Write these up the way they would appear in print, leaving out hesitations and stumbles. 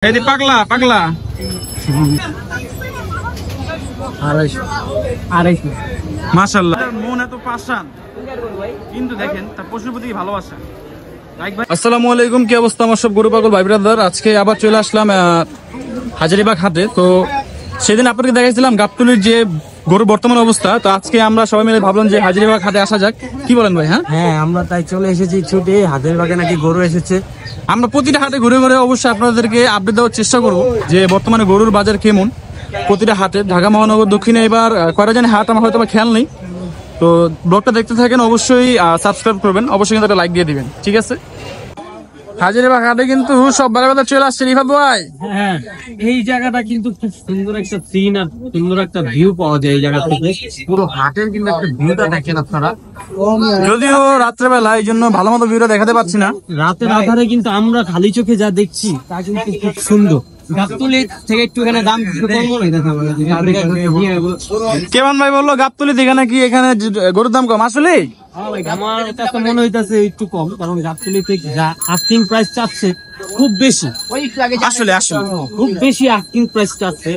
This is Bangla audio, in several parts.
এই পাগলা পাগলা মাশাআল্লাহ মন এত পাশান কিন্তু দেখেন তার পশুর প্রতি ভালোবাসা। আসসালামু আলাইকুম, কি অবস্থা আমার সব গরু পাগল ভাই ব্রাদার। আজকে আবার চলে আসলাম হাজারীবাগ হাটে। তো সেদিন আপনাকে দেখাইছিলাম গাবতলীর যে গরু বর্তমান অবস্থা। তো আজকে আমরা সবাই মিলে ভাবলাম যে হাজারীবাগ হাটে আসা যাক, কি বলেন ভাই? হ্যাঁ আমরা তাই চলে এসেছি ছুটে। হাজারীবাগে নাকি গরু এসেছে। আমরা প্রতিটা হাটে ঘুরে ঘুরে অবশ্যই আপনাদেরকে আপডেট দেওয়ার চেষ্টা করবো যে বর্তমানে গরুর বাজার কেমন প্রতিটা হাটে। ঢাকা মহানগর দক্ষিণে এবার কয়টা জানি হাট আমার হয়তো খেয়াল নেই। তো ব্লগটা দেখতে থাকেন, অবশ্যই সাবস্ক্রাইব করবেন, অবশ্যই কিন্তু একটা লাইক দিয়ে দিবেন, ঠিক আছে? হাজারীবাগ হাটে কিন্তু সব বাজার চলে আসছে রিফাত ভাই। হ্যাঁ, এই জায়গাটা কিন্তু খুব সুন্দর একটা সিন আর সুন্দর একটা ভিউ পাওয়া যায় এই জায়গা থেকে। পুরো হাটের কিন্তু একটা ভিউটা দেখেন আপনারা। যদিও রাত্রেবেলা এই জন্য ভালো মতো ভিউটা দেখাতে পারছি না। রাতের আধারে কিন্তু আমরা খালি চোখে যা দেখছি তা কিন্তু খুব সুন্দর। গাবতলী থেকে একটুখানি দাম কেমন ভাই বললো গাবতলী থেকে নাকি এখানে গরুর দাম কম? আসলে আমার কাছে মনে হইতেছে একটু কম, কারণ গাবতলী থেকে যা আস্কিং প্রাইস চাচ্ছে খুব বেশি। আসলে আসলে খুব বেশি আস্কিং প্রাইস চাচ্ছে।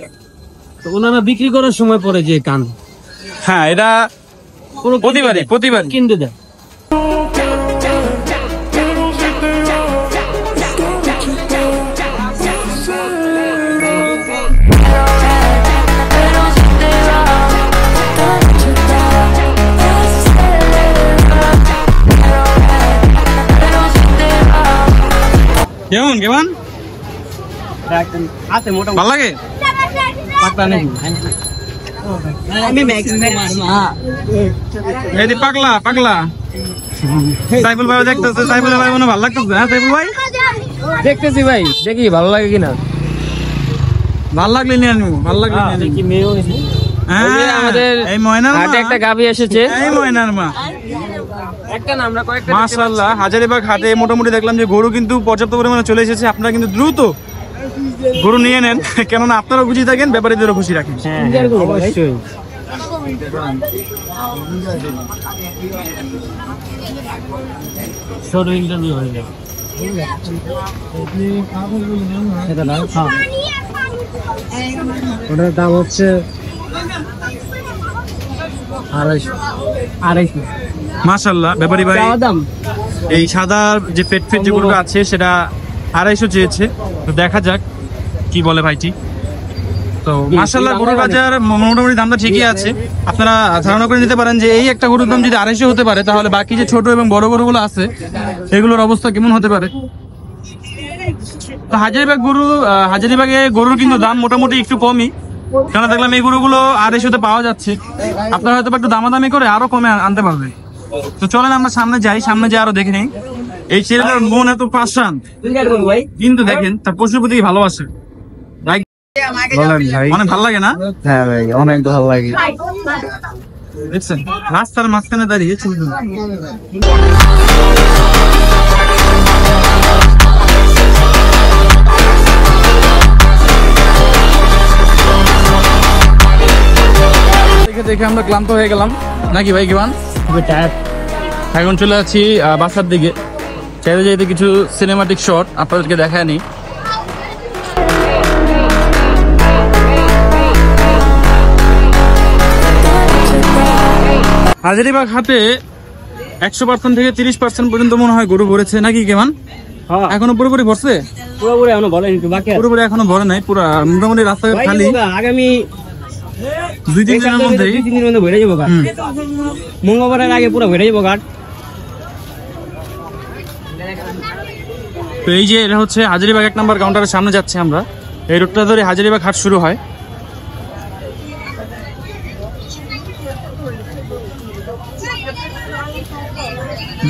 তো ওনারা বিক্রি করার সময় পরে যে কান, হ্যাঁ এটা প্রতিবার কিনতে দেয়। কেমন কেমন ভালো লাগে? পাগলা পাগলা সাইফুল ভাই দেখতেছে, সাইফুল ভাই মনে ভালো লাগতেছে। হ্যাঁ সাইফুল ভাই দেখতেছি ভাই, দেখি ভালো লাগে কিনা। ভালো লাগলে নিয়ে আনবো, ভালো লাগলে নিয়ে আনবো। আমাদের এই ময়নার হাটে একটা গাভী এসেছে, এই ময়নার মা একটা না আমরা কয়েকটা। মাশাআল্লাহ হাজারীবাগ হাটে মোটামুটি দেখলাম যে গরু কিন্তু পর্যাপ্ত পরিমাণে চলে এসেছে। আপনারা কিন্তু দ্রুত গরু নিয়ে নেন, কেননা আপনারাও খুশি থাকেন, ব্যাপারীদেরও খুশি রাখেন। অবশ্যই সরু ইন্টারভিউ হয়ে যাবে। ওটার দাম হচ্ছে 250। মাশাআল্লাহ ব্যাপারী ভাই এই সাদা যে পেট যে গরুটা আছে সেটা 250 চেয়েছে। তো দেখা যাক কি বলে ভাইটি। তো মাশাআল্লাহ গরুর বাজার মোটামুটি দামটা ঠিকই আছে। আপনারা ধারণা করে নিতে পারেন যে এই একটা গরুর দাম যদি 250 হতে পারে, তাহলে বাকি যে ছোট এবং বড় গরুগুলো আছে এগুলোর অবস্থা কেমন হতে পারে। তো হাজারীবাগে গরুর কিন্তু দাম মোটামুটি একটু কমই, কেন দেখলাম এই গরুগুলো 250 পাওয়া যাচ্ছে। আপনারা হয়তো একটু দামাদামি করে আরো কমে আনতে পারবে। তো চলেন আমরা সামনে যাই, সামনে যাই আরো দেখে নেই। এই ছেলেটার মন এত পাশান কিন্তু দেখেন তার পশুর প্রতি ভালোবাসে। অনেক ভালো লাগে না? হ্যাঁ ভাই, অনেক ভালো লাগে। দেখছেন রাস্তার মাঝখানে দাঁড়িয়ে ছবি দেখে আমরা ক্লান্ত হয়ে গেলাম নাকি ভাই? কেমন এখন চলে যাচ্ছি বাসার দিকে। চাইতে চাইতে কিছু সিনেমাটিক শট আপনাদেরকে দেখায় নি। হাজারীবাগ হাটে 100% থেকে 30% পর্যন্ত মনে হয় গরু ভরেছে নাকি? কেমন এখনো পুরোপুরি ভরছে? পুরোপুরি এখনো বলেনি, পুরোপুরি এখনো ভরে নাই, পুরো মোটামুটি রাস্তাঘাট খালি। আগামী 2-3 দিনের মধ্যে ভরে যাবো ঘাট, মঙ্গলবারের আগে পুরো ভরে যাবো ঘাট। তো এই যে এটা হচ্ছে হাজারীবাগ 1 নম্বর কাউন্টারের সামনে যাচ্ছে আমরা। এই রোডটা ধরে হাজারীবাগ হাট শুরু হয়।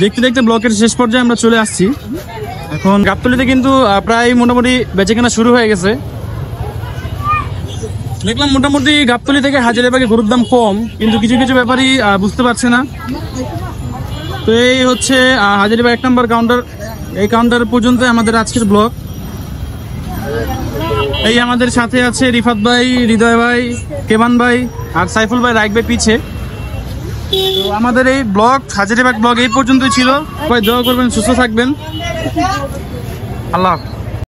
দেখতে দেখতে ব্লকের শেষ পর্যায়ে আমরা চলে আসছি। এখন গাবতলীতে কিন্তু প্রায় মোটামুটি বেচাকেনা শুরু হয়ে গেছে। দেখলাম মোটামুটি গাবতলী থেকে হাজারীবাগে গরুর দাম কম, কিন্তু কিছু কিছু ব্যাপারই বুঝতে পারছে না। তো এই হচ্ছে হাজারীবাগ 1 নম্বর কাউন্টার। এই কাউন্টার পর্যন্ত আমাদের আজকের ব্লগ। এই আমাদের সাথে আছে রিফাত ভাই, হৃদয় ভাই, কেবান ভাই আর সাইফুল ভাই রাখবে পিছে। তো আমাদের এই ব্লগ হাজারীবাগ ব্লগ এই পর্যন্তই ছিল। সবাই দোয়া করবেন, সুস্থ থাকবেন। আল্লাহ হাফেজ।